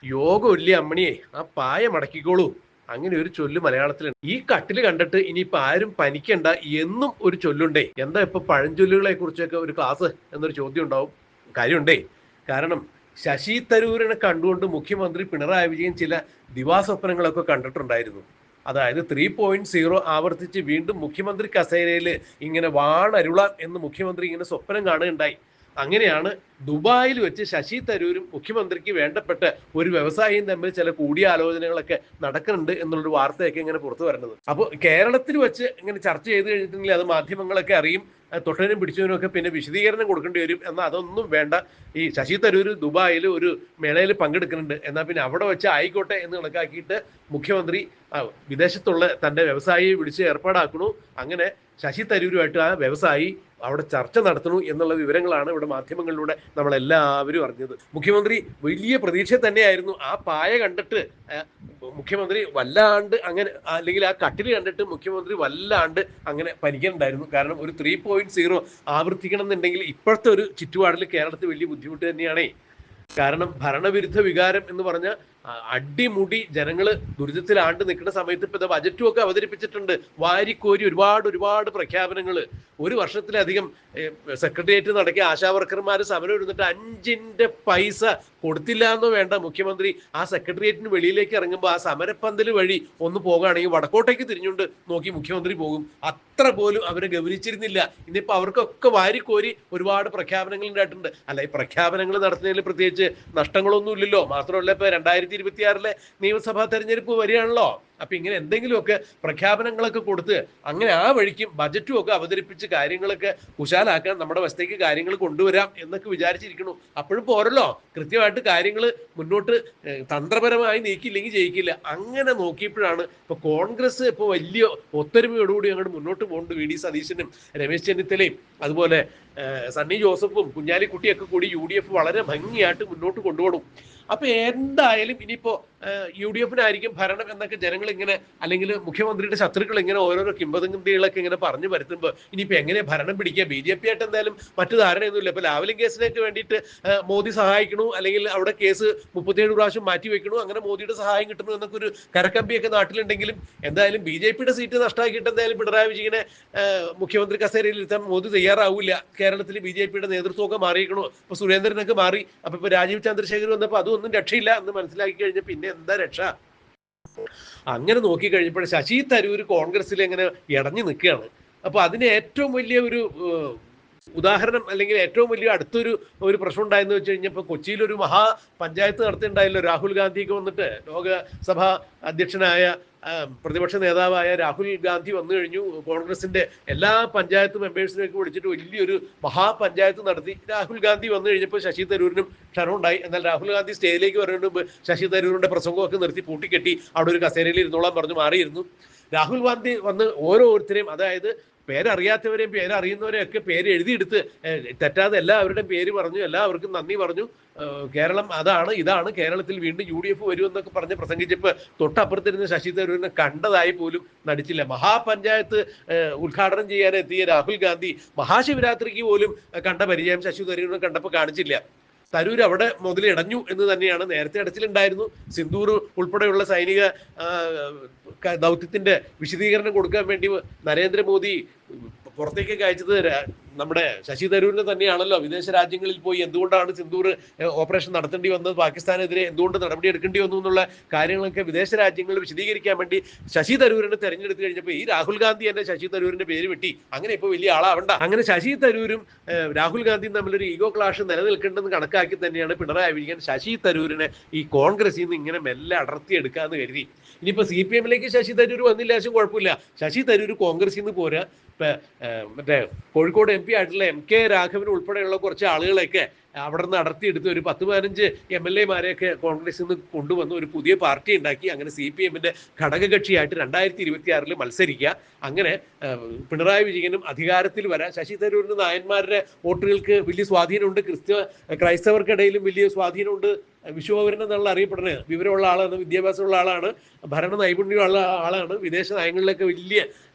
യോഗം ഇല്ലേ അമ്മണിയെ, ആ പായ മടക്കിക്കോളൂ. അങ്ങനെ ഒരു ചൊല്ല് മലയാളത്തിലുണ്ട്. ഈ കട്ടില് കണ്ടിട്ട് ഇനിയിപ്പോ ആരും പനിക്കണ്ട എന്നും ഒരു ചൊല്ലുണ്ടേ. എന്താ ഇപ്പൊ പഴഞ്ചൊല്ലുകളെ കുറിച്ചൊക്കെ ഒരു ക്ലാസ് എന്നൊരു ചോദ്യം ഉണ്ടാവും. കാര്യമുണ്ടേ. കാരണം ശശി തരൂരിനെ കണ്ടുകൊണ്ട് മുഖ്യമന്ത്രി പിണറായി വിജയൻ ചില ദിവാസ്വപ്നങ്ങളൊക്കെ കണ്ടിട്ടുണ്ടായിരുന്നു. അതായത് 3.0 ആവർത്തിച്ച് വീണ്ടും മുഖ്യമന്ത്രി കസേരയിൽ ഇങ്ങനെ വാണരുളാം എന്ന് മുഖ്യമന്ത്രി ഇങ്ങനെ സ്വപ്നം കാണുകയുണ്ടായി. അങ്ങനെയാണ് ദുബായിൽ വെച്ച് ശശി തരൂരും മുഖ്യമന്ത്രിക്ക് വേണ്ടപ്പെട്ട ഒരു വ്യവസായിയും തമ്മിൽ ചില കൂടിയാലോചനകളൊക്കെ നടക്കുന്നുണ്ട് എന്നുള്ളൊരു വാർത്തയൊക്കെ ഇങ്ങനെ പുറത്തു വരുന്നത്. അപ്പോൾ കേരളത്തിൽ വെച്ച് ഇങ്ങനെ ചർച്ച ചെയ്ത് കഴിഞ്ഞിട്ടുണ്ടെങ്കിൽ അത് മാധ്യമങ്ങളൊക്കെ അറിയും. തൊട്ടതിനും പിടിച്ചതിനും ഒക്കെ പിന്നെ വിശദീകരണം കൊടുക്കേണ്ടി വരും. എന്നാൽ അതൊന്നും വേണ്ട. ഈ ശശി തരൂർ ദുബായിൽ ഒരു മേളയിൽ പങ്കെടുക്കുന്നുണ്ട്, എന്നാൽ പിന്നെ അവിടെ വെച്ച് ആയിക്കോട്ടെ എന്ന് കണക്കാക്കിയിട്ട് മുഖ്യമന്ത്രി വിദേശത്തുള്ള തന്റെ വ്യവസായിയെ വിളിച്ച് ഏർപ്പാടാക്കണു. അങ്ങനെ ശശി തരൂരുമായിട്ട് ആ വ്യവസായി അവിടെ ചർച്ച നടത്തണു എന്നുള്ള വിവരങ്ങളാണ് ഇവിടെ മാധ്യമങ്ങളിലൂടെ നമ്മളെല്ലാവരും അറിഞ്ഞത്. മുഖ്യമന്ത്രി വലിയ പ്രതീക്ഷ തന്നെയായിരുന്നു. ആ പായ കണ്ടിട്ട് മുഖ്യമന്ത്രി വല്ലാണ്ട് അങ്ങനെ, അല്ലെങ്കിൽ ആ കട്ടിൽ കണ്ടിട്ട് മുഖ്യമന്ത്രി വല്ലാണ്ട് അങ്ങനെ പനിക്കുന്നുണ്ടായിരുന്നു. കാരണം ഒരു 3.0 ആവർത്തിക്കണം എന്നുണ്ടെങ്കിൽ ഇപ്പോഴത്തെ ഒരു ചുറ്റുപാടിൽ കേരളത്തിൽ വലിയ ബുദ്ധിമുട്ട് തന്നെയാണേ. കാരണം ഭരണവിരുദ്ധ വികാരം എന്ന് പറഞ്ഞ അടിമുടി ജനങ്ങള് ദുരിതത്തിലാണ്ട് നിൽക്കുന്ന സമയത്ത് ഇപ്പൊ ബജറ്റും ഒക്കെ അവതരിപ്പിച്ചിട്ടുണ്ട്. വാരിക്കോരി ഒരുപാട് പ്രഖ്യാപനങ്ങൾ. ഒരു വർഷത്തിലധികം സെക്രട്ടേറിയറ്റ് നടക്കിയ ആശാവർക്കർമാർ സമരം ഇരുന്നിട്ട് 5 പൈസ കൊടുത്തില്ല എന്ന് വേണ്ട. മുഖ്യമന്ത്രി ആ സെക്രട്ടേറിയറ്റിന് വെളിയിലേക്ക് ഇറങ്ങുമ്പോൾ ആ സമരപ്പന്തൽ വഴി ഒന്ന് പോകുകയാണെങ്കിൽ വടക്കോട്ടേക്ക് തിരിഞ്ഞുകൊണ്ട് നോക്കി മുഖ്യമന്ത്രി പോകും. അത്ര പോലും അവരെ ഗൗനിച്ചിരുന്നില്ല. ഇന്നിപ്പോ അവർക്കൊക്കെ വാരിക്കോരി ഒരുപാട് പ്രഖ്യാപനങ്ങൾ ഉണ്ടായിട്ടുണ്ട്. അല്ല, ഈ പ്രഖ്യാപനങ്ങൾ നടത്തുന്നതിൽ പ്രത്യേകിച്ച് നഷ്ടങ്ങളൊന്നും ഇല്ലല്ലോ. മാത്രമല്ല ഇപ്പൊ 2026 നിയമസഭാ തെരഞ്ഞെടുപ്പ് വരികയാണല്ലോ. അപ്പൊ ഇങ്ങനെ എന്തെങ്കിലുമൊക്കെ പ്രഖ്യാപനങ്ങളൊക്കെ കൊടുത്ത് അങ്ങനെ ആ വഴിക്കും ബജറ്റും ഒക്കെ അവതരിപ്പിച്ച് കാര്യങ്ങളൊക്കെ കുശാലാക്കാൻ നമ്മുടെ വശത്തേക്ക് കാര്യങ്ങൾ കൊണ്ടുവരാം എന്നൊക്കെ വിചാരിച്ചിരിക്കണു. അപ്പോഴും പോരല്ലോ, കൃത്യമായിട്ട് കാര്യങ്ങൾ മുന്നോട്ട് തന്ത്രപരമായി നീക്കിയില്ലെങ്കിൽ ജയിക്കില്ല. അങ്ങനെ നോക്കിയപ്പോഴാണ് ഇപ്പൊ കോൺഗ്രസ് ഇപ്പൊ വലിയ ഒത്തൊരുമയോടുകൂടി അങ്ങോട്ട് മുന്നോട്ട് പോകുന്നുണ്ട്. വി.ഡി. സതീശനും രമേശ് ചെന്നിത്തലയും അതുപോലെ സണ്ണി ജോസഫും കുഞ്ഞാലിക്കുട്ടിയൊക്കെ കൂടി UDF വളരെ ഭംഗിയായിട്ട് മുന്നോട്ട് കൊണ്ടുപോകും. അപ്പൊ എന്തായാലും ഇനിയിപ്പോ UDF-നായിരിക്കും ഭരണം എന്നൊക്കെ ജനങ്ങൾ ഇങ്ങനെ, അല്ലെങ്കിൽ മുഖ്യമന്ത്രിയുടെ ശത്രുക്കൾ ഇങ്ങനെ ഓരോരോ കിംവദന്തികളൊക്കെ ഇങ്ങനെ പറഞ്ഞു വരുത്തുമ്പോൾ ഇനിയിപ്പോ എങ്ങനെ ഭരണം പിടിക്കുക? BJP ആയിട്ട് എന്തായാലും മറ്റു ധാരണയൊന്നുമില്ല. ഇപ്പൊ ലാവ്ലിൻ കേസിലേക്ക് വേണ്ടിയിട്ട് മോദി സഹായിക്കണു, അല്ലെങ്കിൽ അവിടെ കേസ് 37 പ്രാവശ്യം മാറ്റി വെക്കണു, അങ്ങനെ മോദിയുടെ സഹായം കിട്ടുന്നു എന്നൊക്കെ ഒരു കരക്കമ്പിയൊക്കെ നാട്ടിലുണ്ടെങ്കിലും എന്തായാലും BJP-യുടെ സീറ്റ് നഷ്ടമാക്കിയിട്ട് എന്തായാലും പിണറായി വിജയനെ മുഖ്യമന്ത്രി കസേരയിൽ ഇരുത്താൻ മോദി തയ്യാറാവില്ല. കേരളത്തിൽ BJP-യുടെ നേതൃത്വമൊക്കെ മാറിയിരിക്കണു. ഇപ്പൊ സുരേന്ദ്രനൊക്കെ മാറി. അപ്പൊ ഇപ്പൊ രാജീവ് ചന്ദ്രശേഖർ വന്നപ്പോ അതൊന്നും രക്ഷയില്ല എന്ന് മനസ്സിലാക്കി കഴിഞ്ഞ പിന്നെ എന്താ രക്ഷ? അങ്ങനെ നോക്കി കഴിഞ്ഞപ്പോൾ ശശി തരൂർ കോൺഗ്രസിൽ എങ്ങനെ ഇടഞ്ഞു നിൽക്കുകയാണ്. അപ്പൊ അതിന് ഏറ്റവും വലിയ ഒരു ഉദാഹരണം, അല്ലെങ്കിൽ ഏറ്റവും വലിയ അടുത്തൊരു പ്രശ്നം ഉണ്ടായെന്ന് വെച്ച് കഴിഞ്ഞപ്പോൾ കൊച്ചിയിൽ ഒരു മഹാ പഞ്ചായത്ത് നടത്തിയിട്ടുണ്ടായല്ലോ. രാഹുൽ ഗാന്ധിയൊക്കെ വന്നിട്ട്, ലോകസഭാ അധ്യക്ഷനായ പ്രതിപക്ഷ നേതാവായ രാഹുൽ ഗാന്ധി വന്നു കഴിഞ്ഞു. കോൺഗ്രസിന്റെ എല്ലാ പഞ്ചായത്ത് മെമ്പേഴ്സിനെയൊക്കെ വിളിച്ചിട്ട് വലിയൊരു മഹാപഞ്ചായത്ത് നടത്തി. രാഹുൽ ഗാന്ധി വന്നു കഴിഞ്ഞപ്പോൾ ശശി തരൂരിനും ക്ഷണമുണ്ടായി. എന്നാൽ രാഹുൽ ഗാന്ധി സ്റ്റേജിലേക്ക് വരുന്നതിന് മുമ്പ് ശശി തരൂരിന്റെ പ്രസംഗമൊക്കെ നിർത്തി പൂട്ടിക്കെട്ടി അവിടെ ഒരു കസേരയിൽ ഇരുന്നോളാൻ പറഞ്ഞു മാറിയിരുന്നു. രാഹുൽ ഗാന്ധി വന്ന് ഓരോരുത്തരെയും, അതായത് പേരറിയാത്തവരെയും പേരറിയുന്നവരെയും ഒക്കെ പേര് എഴുതിയെടുത്ത് തെറ്റാതെ എല്ലാവരുടെയും പേര് പറഞ്ഞു, എല്ലാവർക്കും നന്ദി പറഞ്ഞു. കേരളം അതാണ് ഇതാണ്, കേരളത്തിൽ വീണ്ടും UDF വരുമെന്നൊക്കെ പറഞ്ഞ് പ്രസംഗിച്ചപ്പോൾ തൊട്ടപ്പുറത്തിരുന്ന് ശശി തരൂരിനെ കണ്ടതായി പോലും നടിച്ചില്ല. മഹാപഞ്ചായത്ത് ഉദ്ഘാടനം ചെയ്യാൻ എത്തിയ രാഹുൽ ഗാന്ധി മഹാശിവരാത്രിക്ക് പോലും കണ്ട പരിചയം ശശി തരൂരിനെ കണ്ടപ്പോൾ കാണിച്ചില്ല. തരൂർ അവിടെ മുതൽ ഇടഞ്ഞു എന്ന് തന്നെയാണ്. നേരത്തെ അടച്ചിലുണ്ടായിരുന്നു. സിന്ദൂർ ഉൾപ്പെടെയുള്ള സൈനിക ദൗത്യത്തിന്റെ വിശദീകരണം കൊടുക്കാൻ വേണ്ടി നരേന്ദ്രമോദി പുറത്തേക്കൊക്കെ അയച്ചത് നമ്മുടെ ശശി തരൂരിനെ തന്നെയാണല്ലോ. വിദേശ രാജ്യങ്ങളിൽ പോയി എന്തുകൊണ്ടാണ് സിന്ദൂർ ഓപ്പറേഷൻ നടത്തേണ്ടി വന്നത്, പാകിസ്ഥാനെതിരെ എന്തുകൊണ്ട് നടപടി എടുക്കേണ്ടി വന്നു എന്നുള്ള കാര്യങ്ങളൊക്കെ വിദേശ രാജ്യങ്ങളിൽ വിശദീകരിക്കാൻ വേണ്ടി ശശി തരൂരിനെ തെരഞ്ഞെടുത്ത് കഴിഞ്ഞപ്പോൾ ഈ രാഹുൽ ഗാന്ധി തന്നെ ശശി തരൂരിന്റെ പേര് വെട്ടി. അങ്ങനെ ഇപ്പോൾ വലിയ ആളാവണ്ട. അങ്ങനെ ശശി തരൂരും രാഹുൽ ഗാന്ധിയും തമ്മിലൊരു ഈഗോ ക്ലാഷ് നിലനിൽക്കേണ്ടെന്ന് കണക്കാക്കി തന്നെയാണ് പിണറായി വിജയൻ ശശി തരൂരിനെ ഈ കോൺഗ്രസിൽ നിന്ന് ഇങ്ങനെ മെല്ലെ അടർത്തിയെടുക്കാന്ന് കരുതി. ഇനിയിപ്പോ CPM-ലേക്ക് ശശി തരൂർ വന്നില്ലാശം കുഴപ്പമില്ല. ശശി തരൂർ കോൺഗ്രസിൽ നിന്ന് പോരാ. ഇപ്പൊ മറ്റേ കോഴിക്കോട് MP ആയിട്ടുള്ള MK രാഘവൻ ഉൾപ്പെടെയുള്ള കുറച്ച് ആളുകളെയൊക്കെ അവിടെ നിന്ന് അടർത്തിയെടുത്ത് ഒരു 10-15 MLA-മാരെയൊക്കെ കോൺഗ്രസിൽ നിന്ന് കൊണ്ടുവന്ന് ഒരു പുതിയ പാർട്ടി ഉണ്ടാക്കി. അങ്ങനെ CPM-ന്റെ ഘടകകക്ഷിയായിട്ട് 2026 മത്സരിക്കുക. അങ്ങനെ പിണറായി വിജയനും അധികാരത്തിൽ വരാൻ. ശശി തരൂരിന് നായന്മാരുടെ വോട്ടുകൾക്ക് വലിയ സ്വാധീനമുണ്ട്. ക്രൈസ്തവർക്കിടയിലും വലിയ സ്വാധീനമുണ്ട്. വിശ്വപൗരൻ എന്നുള്ള അറിയപ്പെടുന്നത്. വിവരമുള്ള ആളാണ്, വിദ്യാഭ്യാസമുള്ള ആളാണ്, ഭരണ നൈപുണ്യമുള്ള ആളാണ്, വിദേശ നയങ്ങളിലൊക്കെ വലിയ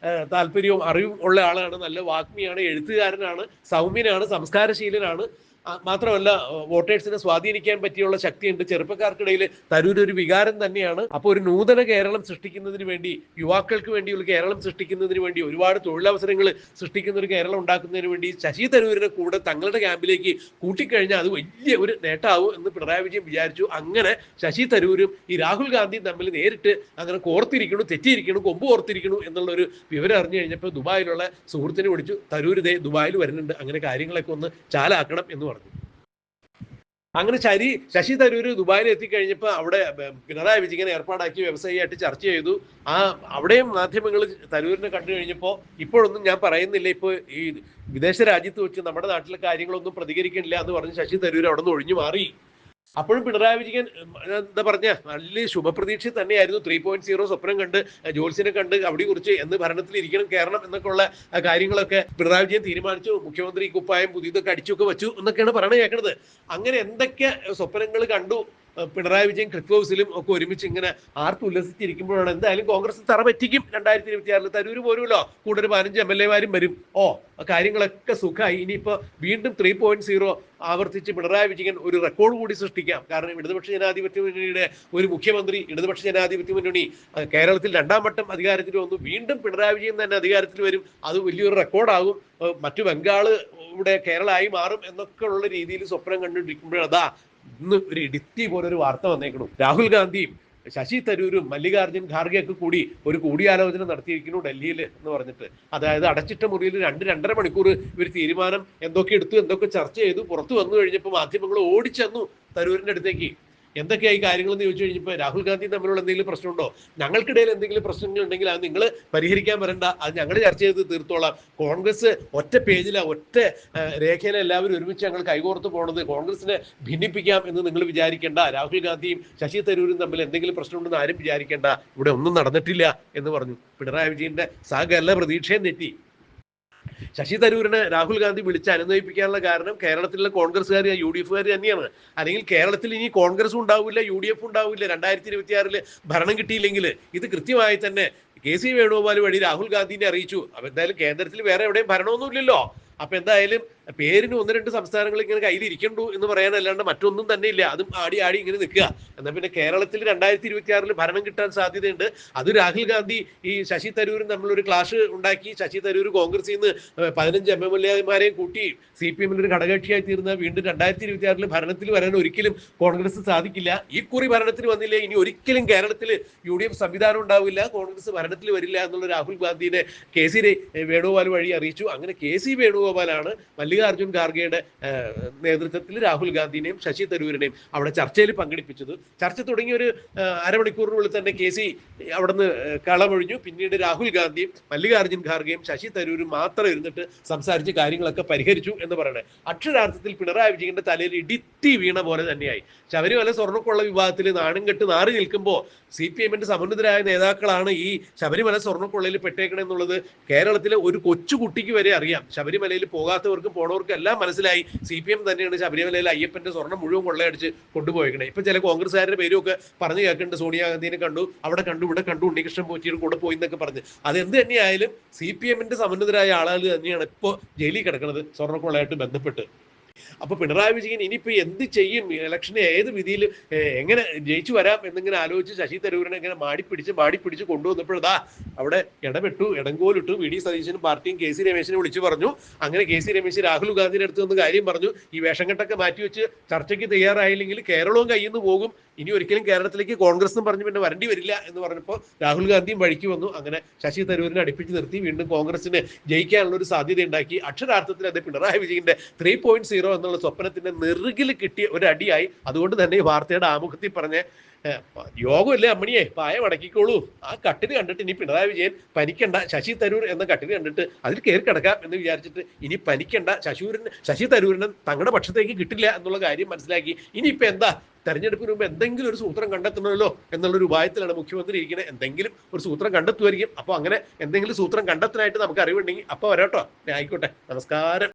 താല്പര്യവും അറിവും ഉള്ള ആളാണ്, നല്ല വാഗ്മിയാണ്, എഴുത്തുകാരനാണ്, സൗമ്യനാണ്, സംസ്കാരശീലനാണ്. മാത്രമല്ല വോട്ടേഴ്സിനെ സ്വാധീനിക്കാൻ പറ്റിയുള്ള ശക്തിയുണ്ട്. ചെറുപ്പക്കാർക്കിടയിൽ തരൂർ ഒരു വികാരം തന്നെയാണ്. അപ്പോൾ ഒരു നൂതന കേരളം സൃഷ്ടിക്കുന്നതിന് വേണ്ടി, യുവാക്കൾക്ക് വേണ്ടി ഒരു കേരളം സൃഷ്ടിക്കുന്നതിന് വേണ്ടി, ഒരുപാട് തൊഴിലവസരങ്ങൾ സൃഷ്ടിക്കുന്ന ഒരു കേരളം ഉണ്ടാക്കുന്നതിന് വേണ്ടി ശശി തരൂരിനെ കൂടെ തങ്ങളുടെ ക്യാമ്പിലേക്ക് കൂട്ടിക്കഴിഞ്ഞാൽ അത് വലിയ ഒരു നേട്ടമാവും എന്ന് പിണറായി വിജയൻ വിചാരിച്ചു. അങ്ങനെ ശശി തരൂരും ഈ രാഹുൽ ഗാന്ധിയും തമ്മിൽ നേരിട്ട് അങ്ങനെ കോർത്തിരിക്കണു, തെറ്റിയിരിക്കണു, കൊമ്പ് കോർത്തിരിക്കണു എന്നുള്ളൊരു വിവരം അറിഞ്ഞു കഴിഞ്ഞപ്പോൾ ദുബായിലുള്ള സുഹൃത്തിനെ വിളിച്ചു. തരൂർ ഇതേ ദുബായിൽ വരുന്നുണ്ട്, അങ്ങനെ കാര്യങ്ങളൊക്കെ ഒന്ന് ചാലാക്കണം എന്ന് പറഞ്ഞു. അങ്ങനെ ശശി തരൂർ ദുബായിൽ എത്തിക്കഴിഞ്ഞപ്പോൾ അവിടെ പിണറായി വിജയൻ ഏർപ്പാടാക്കിയ വ്യവസായിയായിട്ട് ചർച്ച ചെയ്തു. അവിടെയും മാധ്യമങ്ങൾ തരൂരിനെ കണ്ടു കഴിഞ്ഞപ്പോൾ ഇപ്പോഴൊന്നും ഞാൻ പറയുന്നില്ല, ഇപ്പോൾ ഈ വിദേശ രാജ്യത്ത് വെച്ച് നമ്മുടെ നാട്ടിലെ കാര്യങ്ങളൊന്നും പ്രതികരിക്കണില്ല എന്ന് പറഞ്ഞ് ശശി തരൂർ അവിടെ നിന്ന് ഒഴിഞ്ഞു മാറി. അപ്പോഴും പിണറായി വിജയൻ എന്താ പറഞ്ഞ വലിയ ശുഭപ്രതീക്ഷ തന്നെയായിരുന്നു. 3.0 സ്വപ്നം കണ്ട് ജോത്സ്യനെ കണ്ട് അവിടെ കുറിച്ച് എന്ന് ഭരണത്തിൽ ഇരിക്കണം, കയറണം എന്നൊക്കെ ഉള്ള കാര്യങ്ങളൊക്കെ പിണറായി വിജയൻ തീരുമാനിച്ചു. മുഖ്യമന്ത്രി കുപ്പായം പുതിയതൊക്കെ അടിച്ചൊക്കെ വെച്ചു എന്നൊക്കെയാണ് പറഞ്ഞു കേൾക്കുന്നത്. അങ്ങനെ എന്തൊക്കെ സ്വപ്നങ്ങൾ കണ്ടു പിണറായി വിജയൻ ക്ലിഫ് ഹൗസിലും ഒക്കെ ഒരുമിച്ച് ഇങ്ങനെ ആർത്തുല്ലസിച്ചിരിക്കുമ്പോഴാണ് എന്തായാലും കോൺഗ്രസ് തറ പറ്റിക്കും 2026 തരൂര് പോരുമല്ലോ, കൂടെ ഒരു 15 MLA മാരും വരും. കാര്യങ്ങളൊക്കെ സുഖമായി. ഇനിയിപ്പോൾ വീണ്ടും 3.0 ആവർത്തിച്ച് പിണറായി വിജയൻ ഒരു റെക്കോർഡ് കൂടി സൃഷ്ടിക്കാം. കാരണം ഇടതുപക്ഷ ജനാധിപത്യ മുന്നണിയുടെ ഒരു മുഖ്യമന്ത്രി, ഇടതുപക്ഷ ജനാധിപത്യ മുന്നണി കേരളത്തിൽ 2ാം വട്ടം അധികാരത്തിൽ വന്നു, വീണ്ടും പിണറായി വിജയൻ തന്നെ അധികാരത്തിൽ വരും. അത് വലിയൊരു റെക്കോർഡാകും. മറ്റു ബംഗാള് ഇവിടെ കേരളമായി മാറും എന്നൊക്കെ ഉള്ള രീതിയിൽ സ്വപ്നം കണ്ടുകൊണ്ടിരിക്കുമ്പോഴാണ് അതാ ഇന്ന് ഒരു ഇടുത്തി പോലൊരു വാർത്ത വന്നേക്കണം. രാഹുൽ ഗാന്ധിയും ശശി തരൂരും മല്ലികാർജുൻ ഖാർഗെ ഒക്കെ കൂടി ഒരു കൂടിയാലോചന നടത്തിയിരിക്കുന്നു ഡൽഹിയിൽ എന്ന് പറഞ്ഞിട്ട്. അതായത് അടച്ചിട്ട മുറിയിൽ 2-2.5 മണിക്കൂർ ഇവർ തീരുമാനം എന്തൊക്കെ എടുത്തു, എന്തൊക്കെ ചർച്ച ചെയ്തു. പുറത്തു വന്നു കഴിഞ്ഞപ്പോൾ മാധ്യമങ്ങൾ ഓടിച്ചെന്നു തരൂരിന്റെ അടുത്തേക്ക്. എന്തൊക്കെയായി കാര്യങ്ങളെന്ന് ചോദിച്ചു കഴിഞ്ഞപ്പോൾ രാഹുൽ ഗാന്ധി തമ്മിലുള്ള എന്തെങ്കിലും പ്രശ്നമുണ്ടോ, ഞങ്ങൾക്കിടയിൽ എന്തെങ്കിലും പ്രശ്നങ്ങൾ ഉണ്ടെങ്കിൽ അത് നിങ്ങൾ പരിഹരിക്കാൻ വരണ്ട, അത് ഞങ്ങൾ ചർച്ച ചെയ്ത് തീർത്തോളാം. കോൺഗ്രസ് ഒറ്റ പേജില ഒറ്റ രേഖയിലെ എല്ലാവരും ഒരുമിച്ച് ഞങ്ങൾ കൈകോർത്ത് പോണത് കോൺഗ്രസിനെ ഭിന്നിപ്പിക്കാം എന്ന് നിങ്ങൾ വിചാരിക്കേണ്ട. രാഹുൽ ഗാന്ധിയും ശശി തരൂരും തമ്മിൽ എന്തെങ്കിലും പ്രശ്നമുണ്ടെന്ന് ആരും വിചാരിക്കേണ്ട, ഇവിടെ ഒന്നും നടന്നിട്ടില്ല എന്ന് പറഞ്ഞു. പിണറായി വിജയന്റെ സകല പ്രതീക്ഷയും തെറ്റി. ശശി തരൂരിനെ രാഹുൽ ഗാന്ധി വിളിച്ച് അനുനയിപ്പിക്കാനുള്ള കാരണം കേരളത്തിലുള്ള കോൺഗ്രസ്സുകാർ UDF തന്നെയാണ്. അല്ലെങ്കിൽ കേരളത്തിൽ ഇനി കോൺഗ്രസും ഉണ്ടാവില്ല, UDF ഉണ്ടാവില്ല. 2026 ഭരണം കിട്ടിയില്ലെങ്കിൽ ഇത് കൃത്യമായി തന്നെ KC വേണുഗോപാൽ വഴി രാഹുൽ ഗാന്ധിനെ അറിയിച്ചു. അപ്പൊ എന്തായാലും കേന്ദ്രത്തിൽ വേറെ എവിടെയും ഭരണമൊന്നുമില്ലല്ലോ. അപ്പൊ എന്തായാലും പേരിന് 1-2 സംസ്ഥാനങ്ങൾ ഇങ്ങനെ കയ്യിലിരിക്കണ്ടു എന്ന് പറയാനല്ലാണ്ട് മറ്റൊന്നും തന്നെ ഇല്ല. അതും ആടി ഇങ്ങനെ നിൽക്കുക. എന്നാൽ പിന്നെ കേരളത്തിൽ 2026 ഭരണം കിട്ടാൻ സാധ്യതയുണ്ട്. അത് രാഹുൽ ഗാന്ധി ഈ ശശി തരൂരും തമ്മിലൊരു ക്ലാഷ് ഉണ്ടാക്കി. ശശി തരൂർ കോൺഗ്രസിൽ നിന്ന് 15 MLA മാരെയും കൂട്ടി CPM ഒരു ഘടകകക്ഷിയായി തീർന്ന വീണ്ടും 2026 ഭരണത്തിൽ വരാൻ ഒരിക്കലും കോൺഗ്രസ് സാധിക്കില്ല. ഈ കുറി ഭരണത്തിൽ വന്നില്ലേ ഇനി ഒരിക്കലും കേരളത്തിൽ UDF സംവിധാനം ഉണ്ടാവില്ല, കോൺഗ്രസ് ഭരണത്തിൽ വരില്ല എന്നുള്ള രാഹുൽ ഗാന്ധിനെ KC വേണുഗോപാൽ വഴി അറിയിച്ചു. അങ്ങനെ KC വേണുഗോപാലാണ് മല്ലികാർജുൻ ഖാർഗെയുടെ നേതൃത്വത്തിൽ രാഹുൽ ഗാന്ധിനെയും ശശി തരൂരിനെയും അവിടെ ചർച്ചയിൽ പങ്കെടുപ്പിച്ചത്. ചർച്ച തുടങ്ങിയ ഒരു അരമണിക്കൂറിനുള്ളിൽ തന്നെ KC അവിടുന്ന് കളമൊഴിഞ്ഞു. പിന്നീട് രാഹുൽ ഗാന്ധിയും മല്ലികാർജുൻ ഖാർഗെയും ശശി തരൂരും മാത്രം ഇരുന്നിട്ട് സംസാരിച്ച് കാര്യങ്ങളൊക്കെ പരിഹരിച്ചു എന്ന് പറയണേ. അക്ഷരാർത്ഥത്തിൽ പിണറായി വിജയന്റെ തലയിൽ ഇടിത്തി വീണ പോലെ തന്നെയായി. ശബരിമല സ്വർണ്ണക്കൊള്ള വിവാദത്തിൽ നാണം കെട്ട് നാറി നിൽക്കുമ്പോൾ CPM-ന്റെ സമന്വിതരായ നേതാക്കളാണ് ഈ ശബരിമല സ്വർണ്ണക്കൊള്ളയിൽ പെട്ടേക്കണെന്നുള്ളത് കേരളത്തിലെ ഒരു കൊച്ചുകുട്ടിക്ക് വരെ അറിയാം. ശബരിമലയിൽ പോകാത്തവർക്കും പോണവർക്കും എല്ലാം മനസ്സിലായി CPM തന്നെയാണ് ശബരിമലയിൽ അയ്യപ്പന്റെ സ്വർണ്ണം മുഴുവൻ കൊള്ളയടിച്ച് കൊണ്ടുപോയേക്കണേ. ഇപ്പൊ ചില കോൺഗ്രസ്സുകാരുടെ പേരും ഒക്കെ പറഞ്ഞു കേൾക്കുന്നുണ്ട്. സോണിയാഗാന്ധിനെ കണ്ടു, അവിടെ കണ്ടു, ഇവിടെ കണ്ടു, ഉണ്ണികൃഷ്ണൻ പോറ്റിയുടെ കൂടെ പോയി എന്നൊക്കെ പറഞ്ഞ്. അതെന്ത് തന്നെയായാലും CPM-ന്റെ സമന്വിതരായ ആളുകൾ തന്നെയാണ് ഇപ്പോൾ ജയിലിൽ കിടക്കുന്നത് സ്വർണ്ണക്കൊള്ളയായിട്ട് ബന്ധപ്പെട്ട്. അപ്പൊ പിണറായി വിജയൻ ഇനിയിപ്പോ എന്ത് ചെയ്യും, ഇലക്ഷന് ഏത് വിധിയിൽ എങ്ങനെ ജയിച്ചു വരാം എന്നിങ്ങനെ ആലോചിച്ച് ശശി തരൂരിനെ ഇങ്ങനെ മാടിപ്പിടിച്ച് കൊണ്ടുവന്നപ്പോഴതാ അവിടെ ഇടങ്കോലിട്ടു. VD സതീശനും പാർട്ടിയും KC രമേശിനെ വിളിച്ചു പറഞ്ഞു. അങ്ങനെ KC രമേശ് രാഹുൽ ഗാന്ധിയുടെ അടുത്ത് നിന്ന് കാര്യം പറഞ്ഞു. ഈ വേഷം കെട്ടൊക്കെ മാറ്റിവെച്ച് ചർച്ചയ്ക്ക് തയ്യാറായില്ലെങ്കിൽ കേരളവും കയ്യിൽ നിന്ന് പോകും, ഇനി ഒരിക്കലും കേരളത്തിലേക്ക് കോൺഗ്രസ് എന്ന് പറഞ്ഞ് പിന്നെ വരേണ്ടി വരില്ല എന്ന് പറഞ്ഞപ്പോൾ രാഹുൽ ഗാന്ധിയും വഴിക്ക് വന്നു. അങ്ങനെ ശശി തരൂരിനെ അടുപ്പിച്ച് നിർത്തി വീണ്ടും കോൺഗ്രസിന് ജയിക്കാനുള്ള ഒരു സാധ്യത ഉണ്ടാക്കി. അക്ഷരാർത്ഥത്തിൽ അത് പിണറായി വിജയന്റെ 3.0 എന്നുള്ള സ്വപ്നത്തിന്റെ നെറുകിൽ കിട്ടിയ ഒരു അടിയായി. അതുകൊണ്ട് തന്നെ ഈ വാർത്തയുടെ ആമുഖത്തിൽ പറഞ്ഞ യോഗമല്ലേ അമ്മണിയെ പായ മടക്കിക്കോളൂ, ആ കട്ടിന് കണ്ടിട്ട് ഇനി പിണറായി വിജയൻ പനിക്കണ്ട, ശശി തരൂർ എന്ന കട്ടിന് കണ്ടിട്ട് അതിൽ കയറി കിടക്കാം എന്ന് വിചാരിച്ചിട്ട് ഇനി പനിക്കണ്ട, ശശി തരൂരിനെ തങ്ങളുടെ പക്ഷത്തേക്ക് കിട്ടില്ല എന്നുള്ള കാര്യം മനസ്സിലാക്കി. ഇനിയിപ്പോ എന്താ, തെരഞ്ഞെടുപ്പിന് മുമ്പ് എന്തെങ്കിലും ഒരു സൂത്രം കണ്ടെത്തണമല്ലോ എന്നുള്ളൊരു ഉപായത്തിലാണ് മുഖ്യമന്ത്രി ഇരിക്കുന്നത്. എന്തെങ്കിലും ഒരു സൂത്രം കണ്ടെത്തുമായിരിക്കും. അപ്പോൾ അങ്ങനെ എന്തെങ്കിലും സൂത്രം കണ്ടെത്താനായിട്ട് നമുക്ക് അറിവുണ്ടെങ്കിൽ അപ്പോൾ വരാട്ടോ. ആയിക്കോട്ടെ, നമസ്കാരം.